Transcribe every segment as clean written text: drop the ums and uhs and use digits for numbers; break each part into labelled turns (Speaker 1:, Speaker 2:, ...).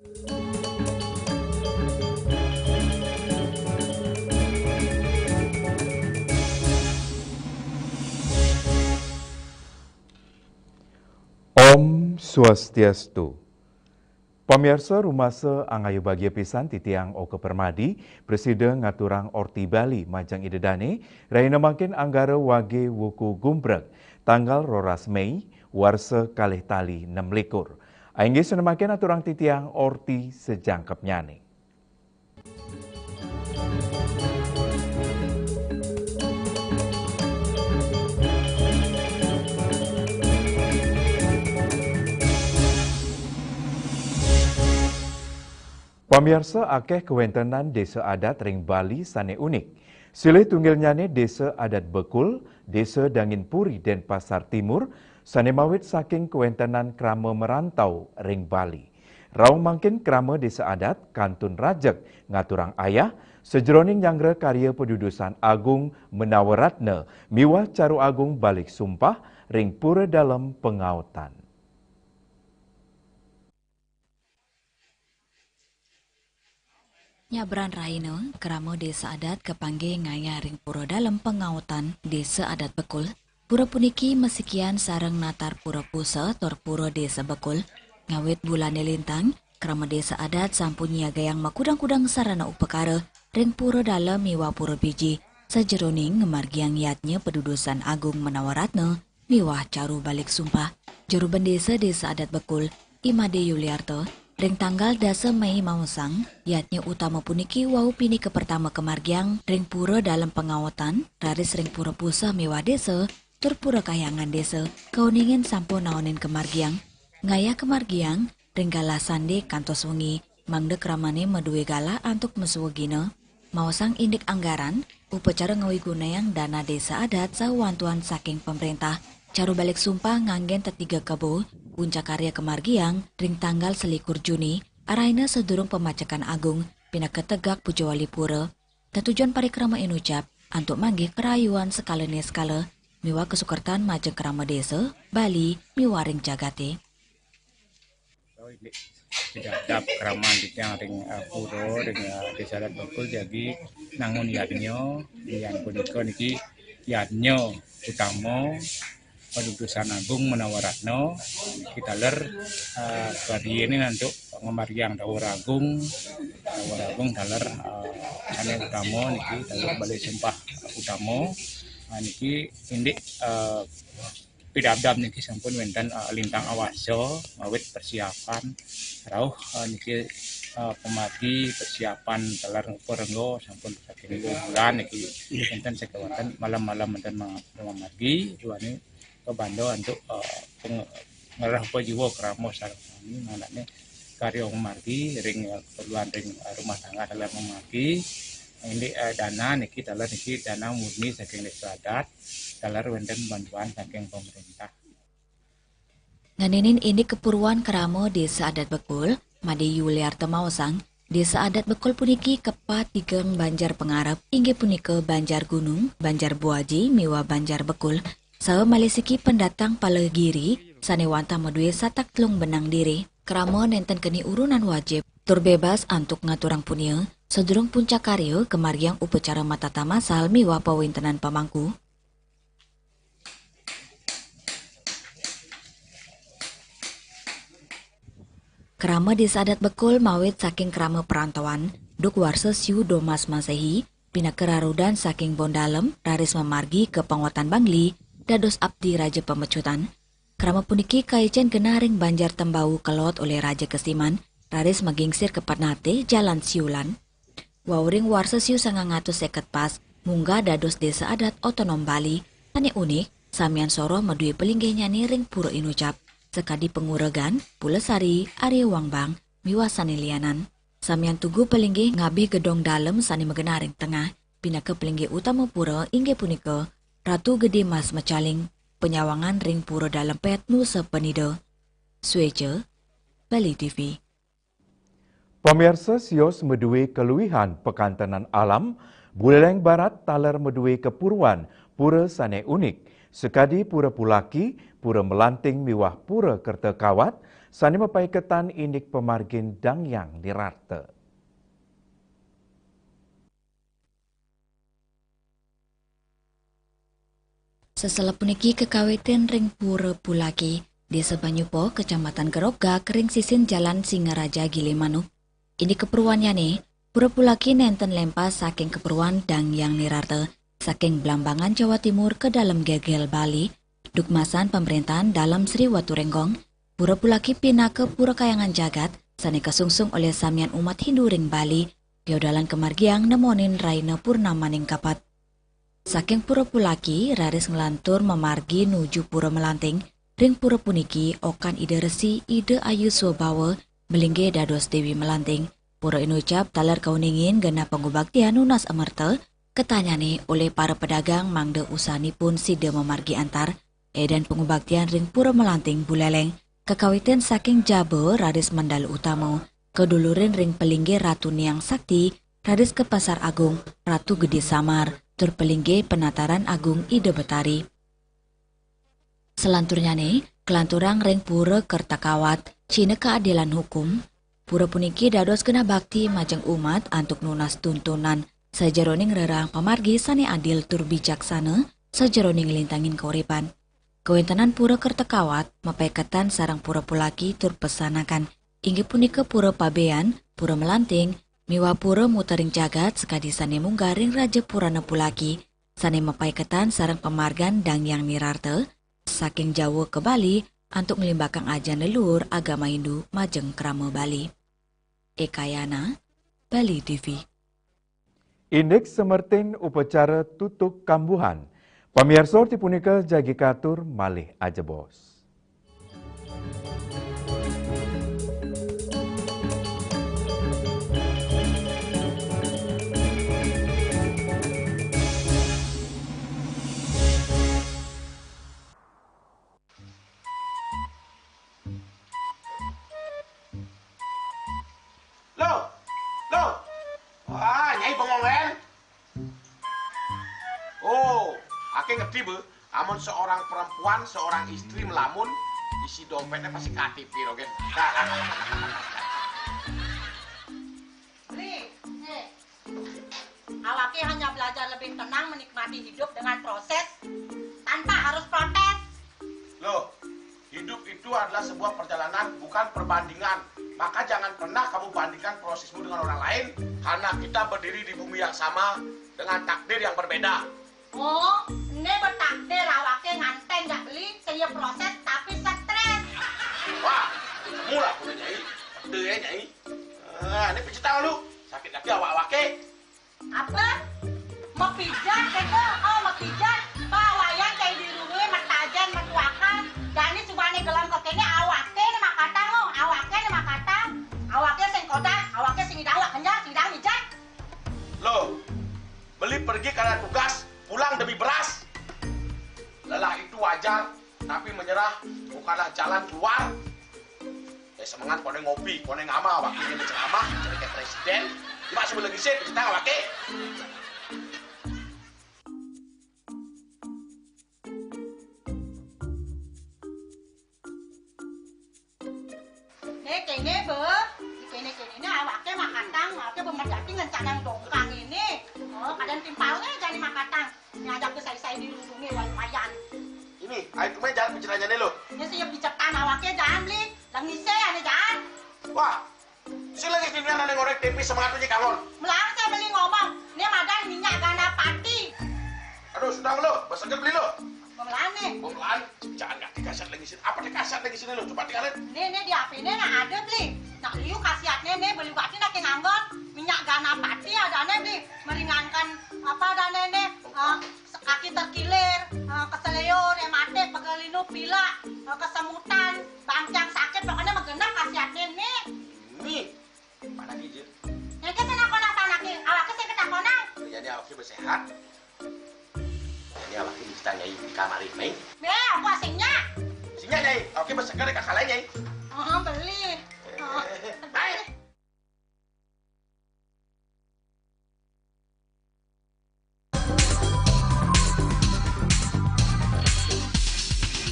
Speaker 1: Om Swastiastu. Pemirsa rumase angayu bagia pisan titiang Oke Permadi, Presiden ngaturang Orti Bali Majang Idedane, raina makin anggara wage wuku gumbrek, tanggal 12 Mei, warse kalih tali 6 likur. Ainggi sunemakin aturang titiang Orti sejangkep nyane. Pemirsa akeh kewentenan desa adat ring Bali sane unik. Silih tunggilnyane desa adat Bekul, desa Dangin Puri dan Pasar Timur, sane mawit saking kewentenan krama merantau ring Bali. Raung mangkin krama desa adat Kantun Rajek ngaturang ayah, sejroning nyangre karya pedudusan agung Menawaratna, miwah caru agung balik sumpah ring pura dalam pengautan.
Speaker 2: Nyabran Raino, kerama desa adat kepangge ngaya ring pura dalam pengautan desa adat Bekul. Pura puniki mesikian sarang natar pura pusa tor pura desa Bekul. Ngawit bulan lintang, kerama desa adat sampun nyaga yang makudang-kudang sarana upekara ring pura dalam miwa pura biji. Sejeroning ngemargiang yatnya pedudusan agung Menawaratna, miwah caru balik sumpah. Juruban desa adat Bekul, Imade Yuliarto, ring tanggal dasa Mei Mausang, yatnya utama puniki wau pini ke pertama kemargiang ring pura dalam pengawatan, raris ring pura pusa mewah desa, tur pura kayangan desa, kauningin sampun naonin kemargiang. Ngaya kemargiang, ring gala sande kantos wengi, mangde kramane medue gala antuk mesuwegina. Mausang indik anggaran, upacara ngawiguna dana desa adat sawantuan saking pemerintah. Caru balik sumpah nganggen tetiga kebo, puncak karya kemargiang, ring tanggal selikur Juni, araina sedurung pemacakan agung, pinaka tegak Pujawali Pura. Tujuan parikrama inucap, antuk manggih kerayuan skala neskala, miwa kesukertan majeng kerama desa, Bali, miwa ring jagate.
Speaker 3: Tidak ada keramaan di yang ring puro ring desa adat Bekul jadi nangun yadnyo yang punika niki yadnyo utama pedudusan agung Menawaratno kita bari ini untuk ngemargiang dawur agung daler ane utama niki daler balik sumpah utama niki indik pidabdab niki sampun wonten lintang awaso awit persiapan rauh niki pemati persiapan dalar perenggo sampun saking bulan niki wonten sekewatan malam-malam wonten margi duane ke Bando untuk ngerah jiwa keramo sareng manane karya margi ring keperluan ring rumah tangga dalam margi ini dana niki dalar niki dana murni saking desa adat dalar wonten bantuan saking pemerintah.
Speaker 2: Nganinin ini kepuruan keramo desa adat Bekul, Made Yuliarto Mausang, desa adat Bekul puniki kepat tigeng Banjar Pengarap, inggih punika Banjar Gunung, Banjar Buaji, miwa Banjar Bekul, saha malisiki pendatang Palegiri, sanewanta medue satak telung benang diri, keramo nenten keni urunan wajib, tur bebas antuk ngaturang punia, sedurung puncak karya kemargiang upacara matata masal miwa pawintenan pamangku. Kerama desa adat Bekul mawit saking kerama perantauan, duk warsa siu domas masehi, pina kerarudan saking Bondalem, raris memargi ke Penguatan Bangli, dados abdi Raja Pemecutan. Kerama puniki kaicen genaring Banjar Tembau kelot oleh Raja Kesiman, raris magingsir ke Pernate, Jalan Siulan. Wawring warsa siu 950 pas, munggah dados desa adat otonom Bali, tani unik, samian soro medui pelinggih nyani ring pura inucap. Sekadi penguregan, Pulesari, Arya Wangbang, miwa sani lianan. Samian tugu pelinggih ngabi gedong dalem sani megenaring tengah, pinaka pelinggih utama pura inggih punika, Ratu Gede Mas Mecaling, penyawangan ring pura dalam pet Nusa Penida. Sueca, Bali TV.
Speaker 1: Pemirsa sios medue keluihan pekantenan alam, Buleleng Barat taler medue kepuruan pura sane unik, sekadi pura Pulaki, pura Melanting miwah pura Kertekawat, sani mapai ketan inik pemargin dangyang di rarte.
Speaker 2: Seselep puniki kekawitan ring pura pulaki, Desa Banyupo, Kecamatan Geroga, kering sisin Jalan Singaraja Gilimanuk. Ini keperluannya nih, pura pulaki nenten lempas saking keperluan dangyang nirarte, saking Blambangan Jawa Timur ke dalam gegel Bali, dukmasan pemerintahan dalam Sri Waturenggong, pura pulaki pindah ke pura kayangan jagat, sani kesungsung oleh samian umat Hindu ring Bali, geodalan kemargiang nemonin Raina Purnamaning kapat. Saking pura pulaki, raris ngelantur memargi nuju pura melanting, ring pura puniki okan ide resi ide ayu swabawa, melingge dados Dewi Melanting. Pura inucap talar kauningin gena pengubaktian nunas amerta, ketanyane oleh para pedagang mangde usani pun side memargi antar, dan pengubaktian ring pura melanting buleleng, kekawitan saking Jabo raris mandal utama, kedulurin ring pelingge Ratu Niang Sakti, raris ke Pasar Agung, Ratu Gede Samar, terpelingge Penataran Agung Ide Betari. Selanturnya nih, kelanturang ring pura Kertakawat, Cina keadilan hukum, pura puniki dados kena bakti majeng umat antuk nunas tuntunan, sajeroning rerang pamargi sani adil tur bijaksana, sajeroning lintangin kauripan. Kewentanan pura Kertakawat, mapeketan sarang pura pulaki tur pesanakan, inggih punika pura Pabean, pura Melanting, miwa pura mutering jagat sekadi sane munggaring Raja Purana Pulaki, sane mapaiketan sarang pemargan dangyang nirarte, saking Jawa ke Bali, antuk ngelimbakang ajan leluhur agama Hindu majeng krama Bali. Ekayana, Bali TV.
Speaker 1: Indeks semertin upacara tutup kambuhan. Pamirsa Orti punika jagi katur malih aja bos.
Speaker 4: Nyai pengongen. Oh, ake ngerti be. Amun seorang perempuan, seorang istri melamun, isi dompetnya pasti KTP rogen.
Speaker 5: Awake hanya belajar lebih tenang menikmati hidup dengan proses tanpa harus protes.
Speaker 4: Loh, hidup itu adalah sebuah perjalanan, bukan perbandingan. Maka jangan pernah kamu bandingkan prosesmu dengan orang lain, karena kita berdiri di bumi yang sama dengan takdir yang berbeda.
Speaker 5: Oh, ini bertakdir awake nganten gak beli, saya proses tapi stres.
Speaker 4: Wah, mula punya Nyai. Pede ya Nyai. Ini pijit tangan lu. Sakit lagi awak-awake.
Speaker 5: Apa? Mau pijat keko? Oh, mau pijat. Bawayan kayak di rumah, matajan, matuakan. Dan ini subane gelam kokene awake ini makata lo. Awake ini makata. Awake sing kodak, awake sing idawak kenjang, sing idang mijat.
Speaker 4: Loh, beli pergi karena tugas, pulang demi beras. Lelah itu wajar, tapi menyerah bukanlah jalan keluar. Semangat kone ngopi, kone ngama, wakilnya menceramah, jadi kayak presiden. Cuma sebelum lagi sih, kita nggak pakai.
Speaker 5: Kene be, kene ini awake makatang, awake pemerdati ngencana dongkang ini. Oh, kadang timpalnya jadi makatang. Ngajak ke saya di lubungi wayan.
Speaker 4: Ini, ayo kemarin jalan bicaranya nih lo.
Speaker 5: Ini siap dicetan awake jangan beli, lagi saya ane jangan.
Speaker 4: Wah, si lagi dunia nane ngorek tempe semangatnya kangon.
Speaker 5: Melang saya beli ngomong, ini madan minyak gana pati.
Speaker 4: Aduh, sudah lo, besoknya beli lo.
Speaker 5: Melang nih.
Speaker 4: Pelan, jangan nggak dikasat lagi sini. Apa dikasat lagi sini lo? Coba dikasat.
Speaker 5: Nih di HP ini nggak ada beli. Nak liu khasiatnya nih beli bati nak nganggon minyak gana pati ada nih beli meringankan apa ada nih kaki terkilir, keseleyor, hematik, pegelinu, pila, kesemutan, bangkang sakit pokoknya menggenap khasiatnya nih.
Speaker 4: Nih, mana gijil?
Speaker 5: Yang kita nak panaki, awaknya saya kita konang.
Speaker 4: Jadi awaknya bersehat. Ini awaknya kita nyai di kamar ini.
Speaker 5: Aku asingnya.
Speaker 4: Sehingga nyai, awaknya bersegar di kakak lain nyai.
Speaker 5: Beli.
Speaker 4: Baik.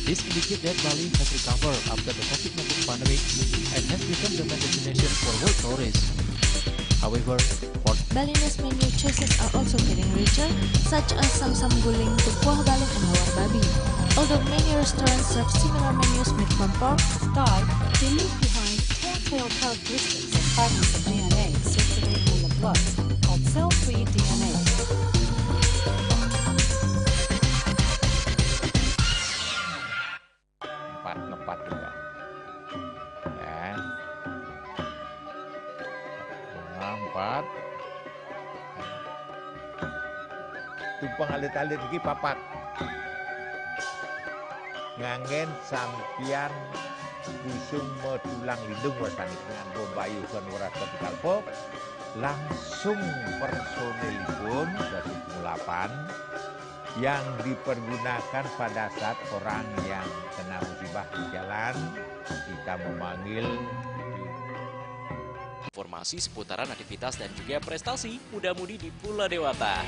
Speaker 6: This indicates that Bali has recovered after the COVID-19 pandemic and has become the main destination for world tourists. However,
Speaker 2: Balinese menu choices are also getting richer, such as sam-sam guling, tukuah balin, and hawar babi. Although many restaurants serve similar menus made from pork,
Speaker 7: Guide, they leave behind telltale characteristics of fragments of DNA circulating in the blood, called cell-free DNA.
Speaker 8: Ngepat juga. Ya. Bunga 4. Tumpang alit-alit iki 4. Ngangen sampian busung medulang lindung wasani nganggo bayu son ora kalpo langsung personilipun 28 yang dipergunakan pada saat orang yang kena musibah di jalan kita memanggil.
Speaker 9: Informasi seputaran aktivitas dan juga prestasi muda-mudi di Pulau Dewata.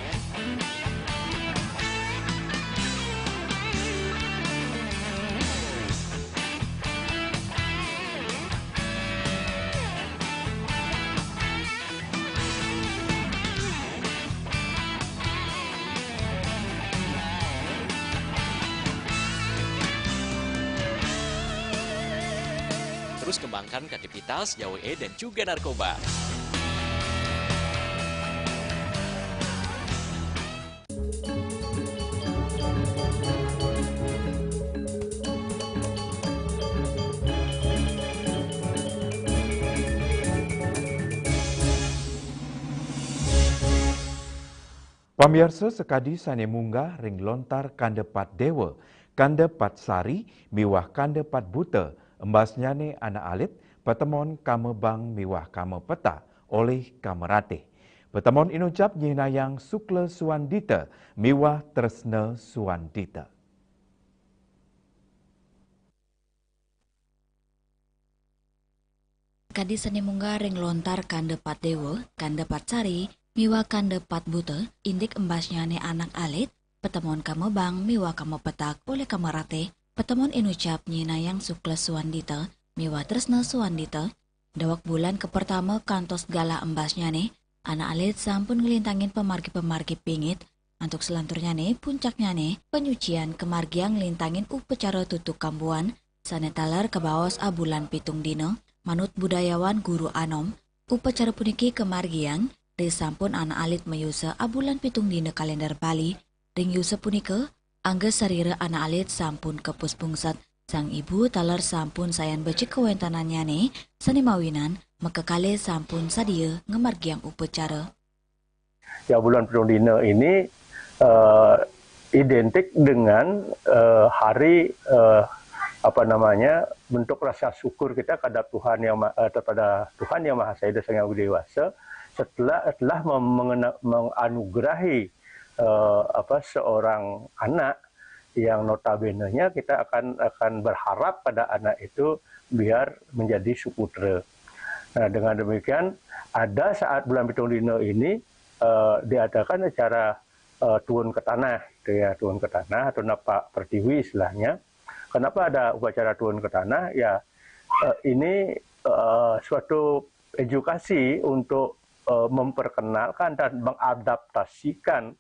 Speaker 9: Terus kembangkan kreativitas, YWE, dan juga narkoba.
Speaker 1: Pamirsa sekadi sane munggah ring lontar kandepat dewa, kandepat sari, miwah kandepat buta, embasnyane anak alit, petemon kamebang miwah kame peta oleh kamerate. Petemon inucap nyinayang sukle suandita, miwah tresna suandita.
Speaker 2: Kadi seni munggah ring lontar kandepat dewa, kandepat sari, miwa kandepat buta, indik embasnyane anak alit, petemon kamebang miwa kame petak oleh kamerate. Petemon inucap nyinayang sukle suandita, miwa tresna suandita, dawak bulan ke pertama kantos gala embasnya nih, anak alit sampun ngelintangin pemargi-pemargi pingit, untuk selanturnya nih, puncaknya nih, penyucian kemargiang ngelintangin upacara tutuk kambuan, sanetaler ke bawas abulan pitung dino, manut budayawan guru anom, upacara puniki kemargiang, sampun anak alit mayusa abulan pitung dino kalender Bali, ring yusa punika, angga sarira anak alit sampun kepus pungsat, sang ibu talar sampun sayan becik kewentanannya nih, seni mawinan, mekekale sampun sadia ngemargiang upacara.
Speaker 10: Ya bulan Perdondina ini identik dengan hari bentuk rasa syukur kita kepada Tuhan yang Maha Esa dan Sang Yang Dewasa setelah menganugerahi seorang anak yang notabene-nya kita akan berharap pada anak itu biar menjadi suputra. Nah, dengan demikian ada saat bulan pitung dino ini diadakan acara turun ke tanah, turun ke tanah atau napak pertiwi istilahnya. Kenapa ada upacara turun ke tanah? Ya ini suatu edukasi untuk memperkenalkan dan mengadaptasikan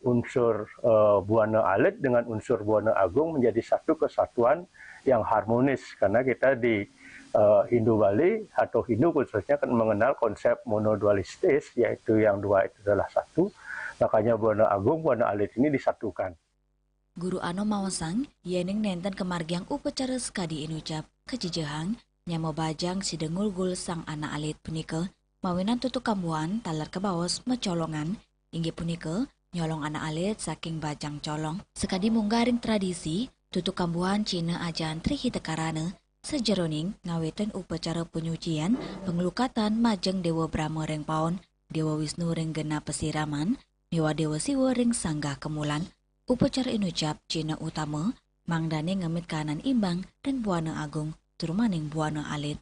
Speaker 10: unsur Buana Alit dengan unsur Buana Agung menjadi satu kesatuan yang harmonis, karena kita di Hindu Bali atau Hindu khususnya kan mengenal konsep monodualistis, yaitu yang dua itu adalah satu, makanya Buana Agung, Buana Alit ini disatukan.
Speaker 2: Guru Ano mawasang, yening nenten kemargiang upacara sekadi inucap, kejejehang, nyamo bajang sidengulgul sang anak alit punika, mawinan tutuk kambuan talar kebawas mecolongan, inggih punika, nyolong anak alit saking bajang colong. Sekadi munggaring tradisi, tutuk kambuhan Cina ajan trihitekarana, sejeroning ngawetan upacara penyucian, pengelukatan majeng Dewa Brahma ring paon, Dewa Wisnu ring gena pesiraman, miwa Dewa Siwa ring sanggah kemulan. Upacara inucap Cina utama, mangdane ngemit kanan imbang ring Buana Agung, turumaning Buana Alit.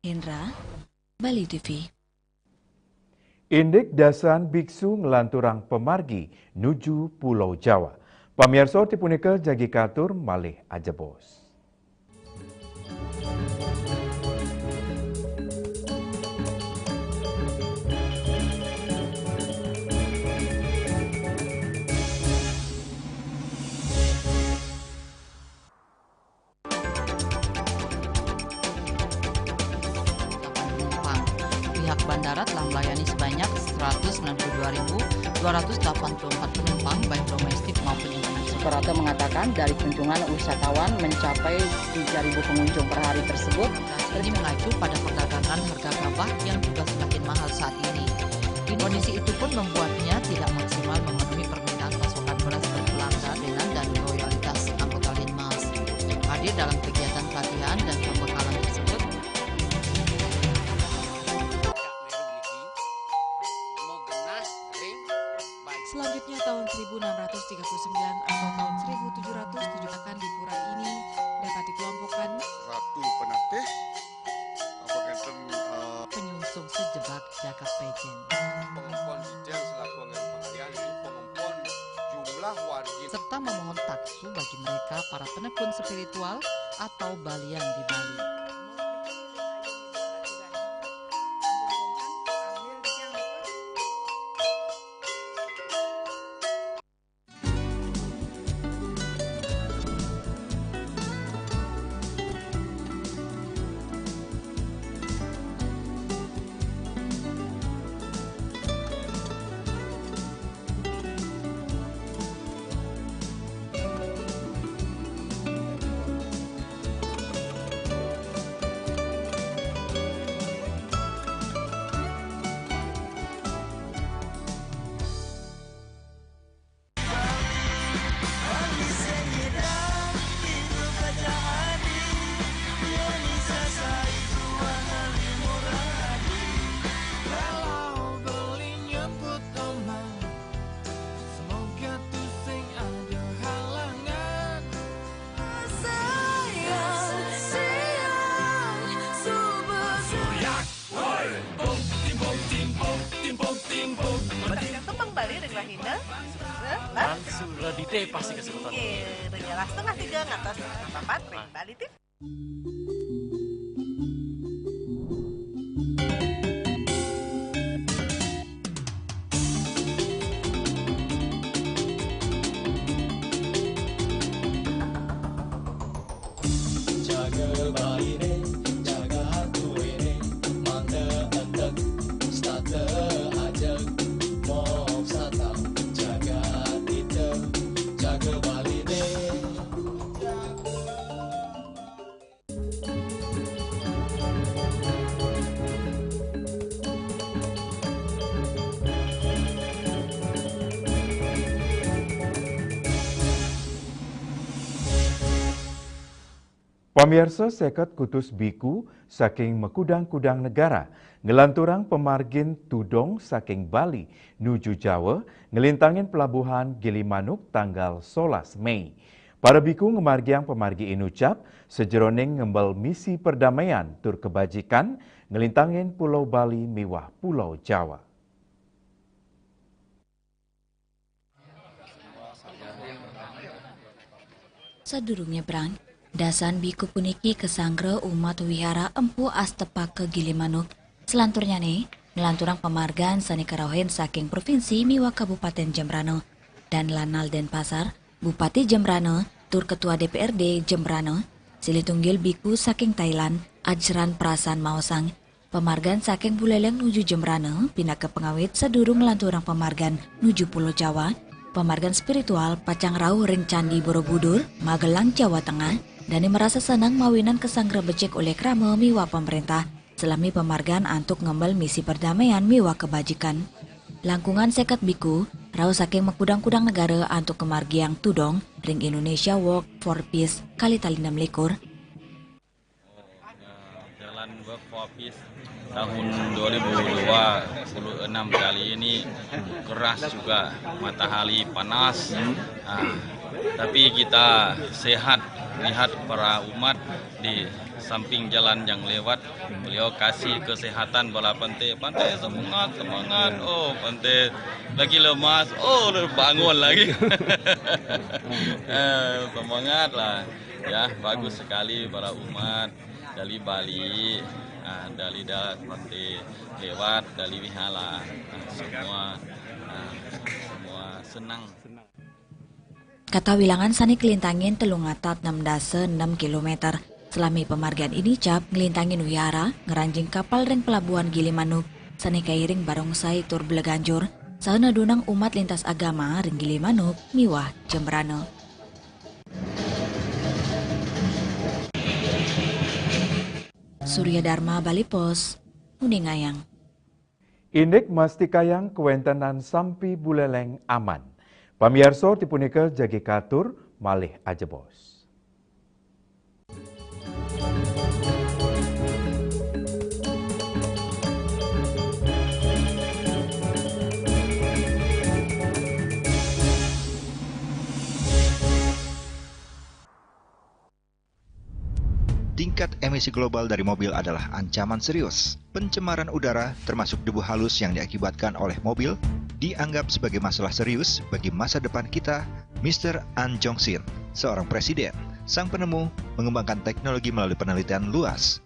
Speaker 2: Hendra, Bali TV.
Speaker 1: Indik dasan biksu ngelanturang pemargi nuju Pulau Jawa. Pamirsa Orti punika jagi katur malih ajebos.
Speaker 11: Pihak bandara telah melayani sebanyak 192.284 penumpang baik domestik maupun internasional.
Speaker 12: Operator mengatakan dari kunjungan wisatawan mencapai 3.000 pengunjung per hari tersebut.
Speaker 11: Ini mengacu pada perdagangan harga gabah yang juga semakin mahal saat ini. Kondisi itu pun membuatnya tidak maksimal memenuhi permintaan pasokan beras ke pelanggan dan loyalitas anggota Linmas. Hadir dalam kegiatan pelatihan dan pembekalan tersebut.
Speaker 13: Selanjutnya tahun 1639 atau tahun 1707 akan di pura ini dapat dikelompokkan
Speaker 14: Ratu Penatih,
Speaker 11: penyungsung sejebak jagat pejen.
Speaker 14: pengumpul hijau selaku anggaran pengalian di pengumpul jumlah warga
Speaker 11: serta memohon taksu bagi mereka para penekun spiritual atau balian di Bali.
Speaker 9: Suradite pasti kesebutan.
Speaker 15: Renyalah setengah 3 ngatos papat Bali TV.
Speaker 16: Jaga Bali ne, jaga hatu ini, manda entek, stata ajak, mau sata, jaga kita, jaga Bali ne.
Speaker 1: Pamirsa seket kutus biku saking mekudang-kudang negara, ngelanturang pemargin tudong saking Bali nuju Jawa, ngelintangin pelabuhan Gilimanuk tanggal 11 Mei. Para biku ngemargiang pemargi inucap, sejeroning ngembal misi perdamaian tur kebajikan, ngelintangin Pulau Bali miwah Pulau Jawa.
Speaker 2: Sedurungnya berang, dasan biku puniki kesanggre umat wihara empu astepa ke Gilimanuk. Selanturnya nih, ngelanturang pemargan sani karawen saking provinsi miwa Kabupaten Jembrane dan Lanal Denpasar, Bupati Jembrane, tur Ketua DPRD Jembrane, Silitunggil biku saking Thailand, Ajran Prasan Maosang, pemargan saking Buleleng nuju Jembrane, pindah ke pengawit sedurung ngelanturang pemargan nuju Pulau Jawa, pemargan spiritual Pacang Rau Ring Candi Borobudur, Magelang, Jawa Tengah, dan merasa senang mawinan kesanggre becek oleh krama miwa pemerintah selami pemargan antuk ngembal misi perdamaian miwa kebajikan. Langkungan seket biku, rau saking mekudang-kudang negara antuk kemargiang tudong, Ring Indonesia Walk for Peace kali tali 6 likur.
Speaker 17: Jalan Walk for Peace tahun 2026 kali ini keras juga, matahari panas, tapi kita sehat lihat para umat di samping jalan yang lewat. Beliau kasih kesehatan bola pantai semangat. Oh, pantai lagi lemas. Oh, bangun lagi. Semangat lah. Ya, bagus sekali para umat dari Bali, dari pantai lewat, dari Wihala. Semua senang.
Speaker 2: Kata wilangan sani kelintangin telungatat 6 dasa 6 km. Selami pemargian ini cap ngelintangin wihara, ngeranjing kapal ring pelabuhan Gilimanuk, sani kairing barongsai tur beleganjur, sahana dunang umat lintas agama ring Gilimanuk, miwah Jembrano. Surya Dharma Bali Pos, Uningayang.
Speaker 1: Indek mastikayang kewentenan sampi buleleng aman. Pamiarso tipunika jagi katur malih aja bos.
Speaker 18: Tingkat emisi global dari mobil adalah ancaman serius. Pencemaran udara, termasuk debu halus yang diakibatkan oleh mobil, dianggap sebagai masalah serius bagi masa depan kita. Mr. An Jong-sin, seorang presiden, sang penemu, mengembangkan teknologi melalui penelitian luas.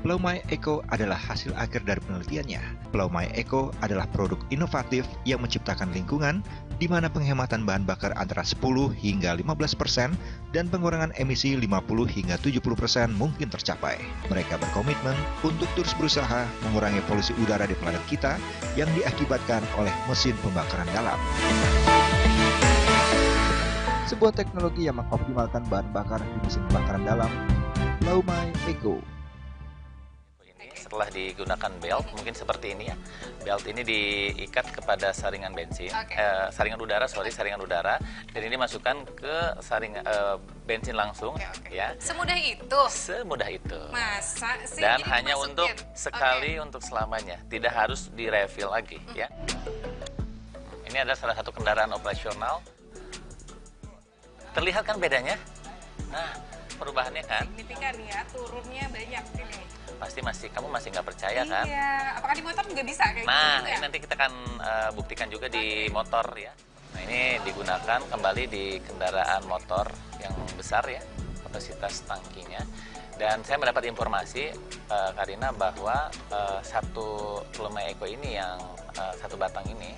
Speaker 18: Plaumai Eco adalah hasil akhir dari penelitiannya. Plaumai Eco adalah produk inovatif yang menciptakan lingkungan di mana penghematan bahan bakar antara 10 hingga 15% dan pengurangan emisi 50 hingga 70% mungkin tercapai. Mereka berkomitmen untuk terus berusaha mengurangi polusi udara di planet kita yang diakibatkan oleh mesin pembakaran dalam. Sebuah teknologi yang mengoptimalkan bahan bakar di mesin pembakaran dalam. Plaumai Eco.
Speaker 19: Setelah digunakan belt, mungkin seperti ini ya. Belt ini diikat kepada saringan bensin, saringan udara, dan ini masukkan ke bensin langsung, ya.
Speaker 20: Semudah itu?
Speaker 19: Semudah itu.
Speaker 20: Masa sih?
Speaker 19: Dan hanya untuk sekali untuk selamanya, tidak harus direfill lagi, ya. Ini adalah salah satu kendaraan operasional. Terlihat kan bedanya? Nah, perubahannya kan?
Speaker 20: Signifikan ya, turunnya banyak ini.
Speaker 19: Kamu masih nggak percaya kan?
Speaker 20: Iya, apakah di motor juga bisa kayak gitu?
Speaker 19: Nah, ini nanti kita akan buktikan juga di motor ya. Nah, ini digunakan kembali di kendaraan motor yang besar ya, kapasitas tangkinya. Dan saya mendapat informasi, Karina, bahwa satu Plaumai Eco ini yang satu batang ini,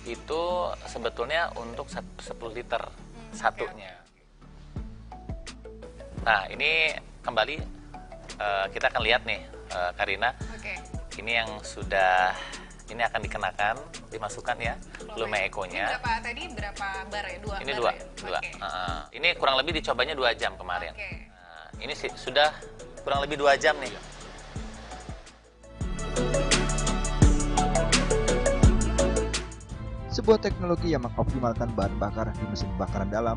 Speaker 19: itu sebetulnya untuk 10 liter satunya. Nah, ini kembali kita akan lihat nih, Karina. Ini yang sudah, ini akan dikenakan, dimasukkan ya, Plaumai Eco-nya.
Speaker 20: Ini berapa bar ya?
Speaker 19: Ini dua. Ini kurang lebih dicobanya 2 jam kemarin. Nah, ini sudah kurang lebih 2 jam nih.
Speaker 18: Sebuah teknologi yang mengoptimalkan bahan bakar di mesin pembakaran dalam.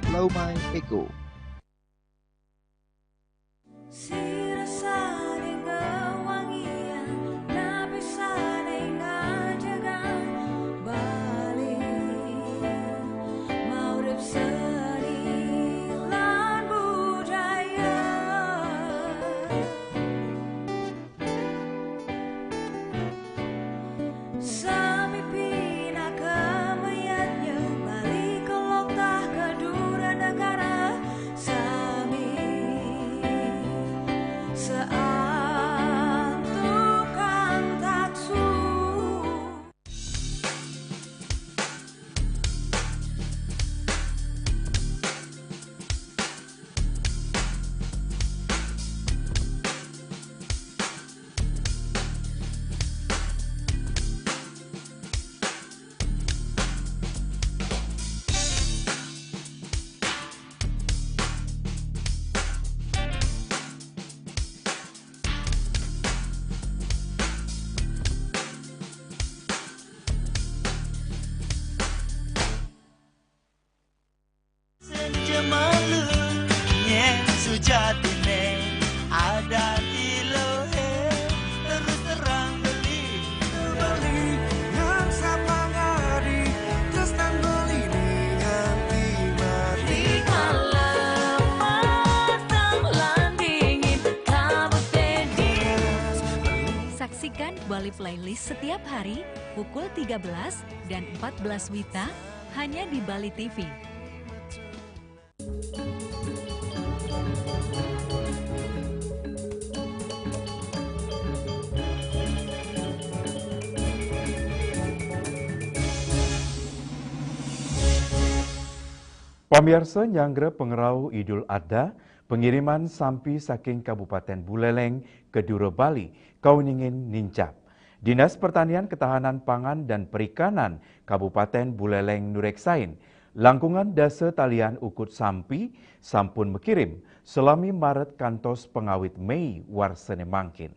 Speaker 18: Plaumai Eco.
Speaker 21: Bali Playlist setiap hari pukul 13 dan 14 WITA hanya di Bali TV.
Speaker 1: Pamirsa Nyangre Pengerau Idul Adha, pengiriman sampi saking Kabupaten Buleleng ke Dura Bali, kauningin nincap. Dinas Pertanian Ketahanan Pangan dan Perikanan Kabupaten Buleleng Nureksain, langkungan dasa talian ukut sampi sampun mekirim selami Maret kantos pengawit Mei warsene mangkin.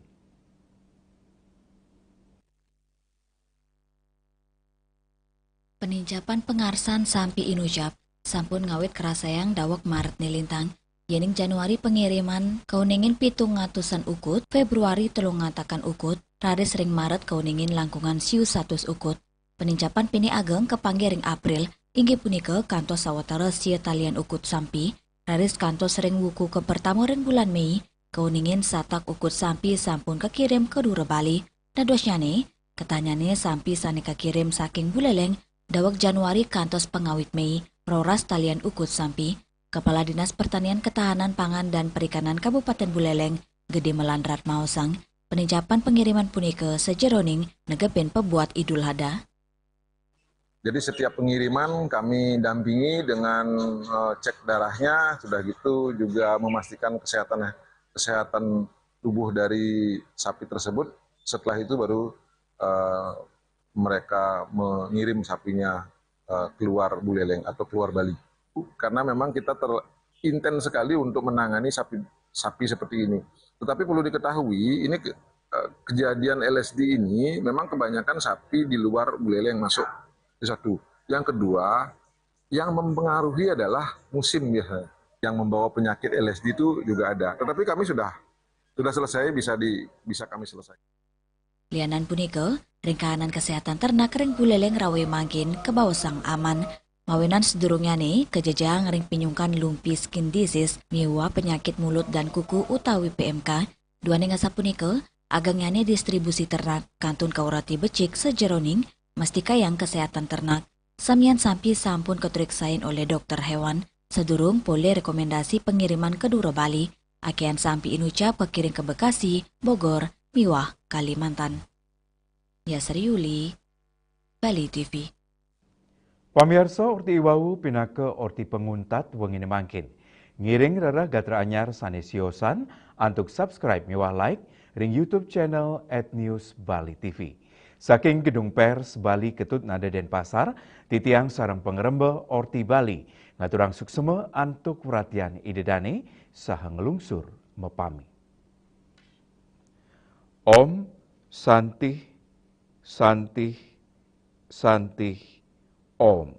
Speaker 2: Peninjapan pengarsan sampi inucap sampun ngawit kerasayang dawak Maret nilintang, yening Januari pengiriman kauningin pitung ngatusan ukut, Februari telung ngatakan ukut, raris ring Maret kauningin langkungan siu 100 ukut. Peninjapan pini ageng kepanggih ring April, inggih punika kantos sawatara sia talian ukut sampi, raris kantos ring wuku ke pertama ring bulan Mei, kauningin satak ukut sampi sampun kekirim ke Dura Bali, dadosyane, ketanyane sampi sane kekirim saking Buleleng, dawak Januari kantos pengawit Mei, roras talian ukut sampi, Kepala Dinas Pertanian Ketahanan Pangan dan Perikanan Kabupaten Buleleng, Gede Melandrat Mausang, peninjapan pengiriman punika sejeroning negepen pebuat Idul Adha.
Speaker 22: Jadi setiap pengiriman kami dampingi dengan cek darahnya, sudah gitu juga memastikan kesehatan tubuh dari sapi tersebut. Setelah itu baru mereka mengirim sapinya keluar Buleleng atau keluar Bali. Karena memang kita intens sekali untuk menangani sapi seperti ini. Tetapi perlu diketahui, ini kejadian LSD ini memang kebanyakan sapi di luar Buleleng masuk. Itu satu. Yang kedua, yang mempengaruhi adalah musim biasanya. Yang membawa penyakit LSD itu juga ada. Tetapi kami sudah selesai, bisa kami selesai.
Speaker 2: Lianan punika, ringkahanan kesehatan ternak ring Buleleng rawe mangkin kebawasang aman. Mawenan sedurungyane kejejang ring pinyungkan lumpi skin disease miwa penyakit mulut dan kuku utawi PMK. Duane ngasa punika, agangyane distribusi ternak kantun kaurati becik sejeroning mesti kayang kesehatan ternak. Samian sampi sampun keteriksain oleh dokter hewan. Sedurung boleh rekomendasi pengiriman ke Dura Bali. Akean sampi inucap kekirim ke Bekasi, Bogor, Miwah, Kalimantan. Yasri Yuli, Bali TV.
Speaker 1: Pamirsa Orti Iwau pinake Orti Penguntat wengine mangkin. Ngiring rara gatra anyar sanesiosan untuk subscribe miwah like ring YouTube channel @newsbali.tv. Saking Gedung Pers Bali Ketut Nada Denpasar, titiang sarang pengerembe Orti Bali, ngaturang sukseme antuk perhatian idedane saha ngelungsur mepami. Om Santih Santih Santih Om.